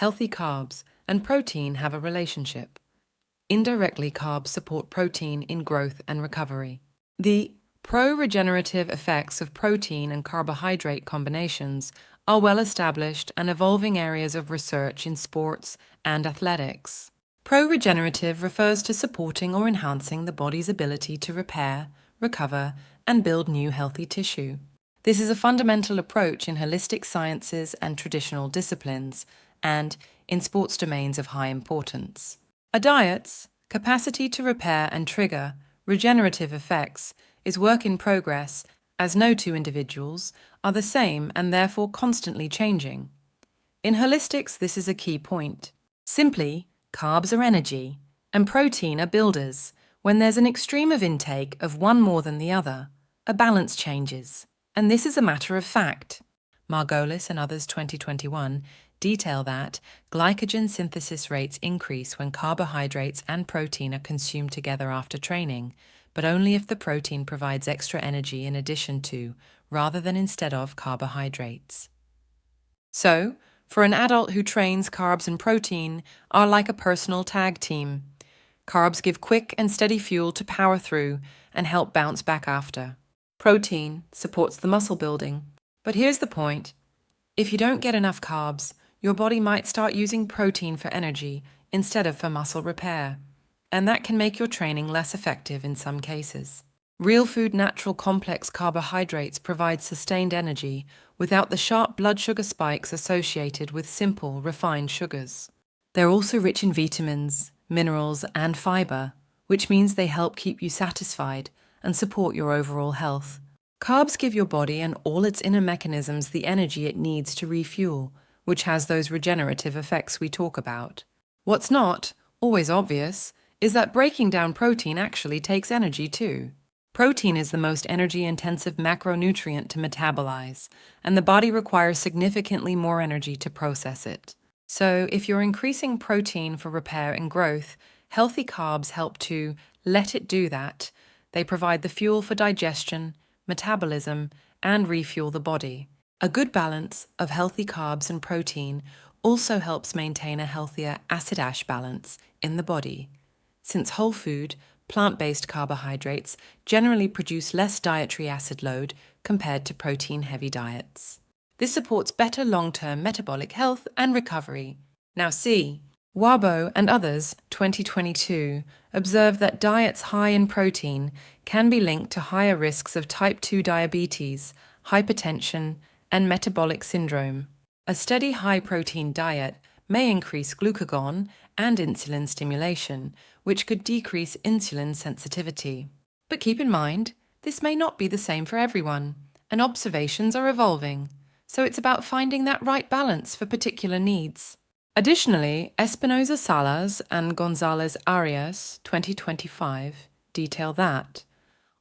healthy carbs and protein have a relationship. Indirectly, carbs support protein in growth and recovery. The pro-regenerative effects of protein and carbohydrate combinations are well-established and evolving areas of research in sports and athletics. Pro-regenerative refers to supporting or enhancing the body's ability to repair, recover, and build new healthy tissue. This is a fundamental approach in holistic sciences and traditional disciplines, and in sports domains of high importance. A diet's capacity to repair and trigger regenerative effects is work in progress, as no two individuals are the same and therefore constantly changing. In holistics, this is a key point. Simply, carbs are energy, and protein are builders. When there's an extreme of intake of one more than the other, a balance changes. And this is a matter of fact. Margolis and others 2021 detail that glycogen synthesis rates increase when carbohydrates and protein are consumed together after training, but only if the protein provides extra energy in addition to, rather than instead of, carbohydrates. So, for an adult who trains, carbs and protein are like a personal tag team. Carbs give quick and steady fuel to power through and help bounce back after. Protein supports the muscle building. But here's the point. If you don't get enough carbs, your body might start using protein for energy instead of for muscle repair. And that can make your training less effective in some cases. Real food natural complex carbohydrates provide sustained energy without the sharp blood sugar spikes associated with simple, refined sugars. They're also rich in vitamins, minerals, and fiber, which means they help keep you satisfied and support your overall health. Carbs give your body and all its inner mechanisms the energy it needs to refuel, which has those regenerative effects we talk about. What's not always obvious is that breaking down protein actually takes energy too. Protein is the most energy-intensive macronutrient to metabolize, and the body requires significantly more energy to process it. So, if you're increasing protein for repair and growth, healthy carbs help to let it do that. They provide the fuel for digestion, metabolism, and refuel the body. A good balance of healthy carbs and protein also helps maintain a healthier acid-ash balance in the body, since whole food, plant-based carbohydrates generally produce less dietary acid load compared to protein-heavy diets. This supports better long-term metabolic health and recovery. Now see, Wabo and others, 2022, observed that diets high in protein can be linked to higher risks of type 2 diabetes, hypertension, and metabolic syndrome. A steady high-protein diet may increase glucagon and insulin stimulation, which could decrease insulin sensitivity. But keep in mind, this may not be the same for everyone, and observations are evolving, so it's about finding that right balance for particular needs. Additionally, Espinosa Salas and Gonzalez Arias, 2025, detail that,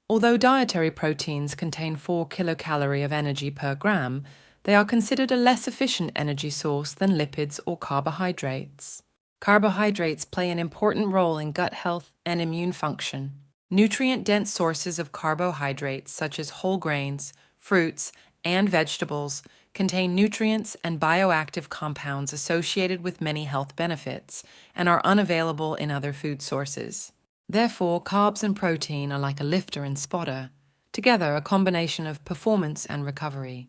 although dietary proteins contain 4 kilocalories of energy per gram, they are considered a less efficient energy source than lipids or carbohydrates. Carbohydrates play an important role in gut health and immune function. Nutrient-dense sources of carbohydrates, such as whole grains, fruits, and vegetables, contain nutrients and bioactive compounds associated with many health benefits and are unavailable in other food sources. Therefore, carbs and protein are like a lifter and spotter, together a combination of performance and recovery,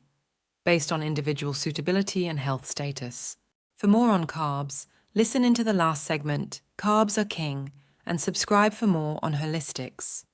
based on individual suitability and health status. For more on carbs, listen into the last segment, Carbs are King, and subscribe for more on holistics.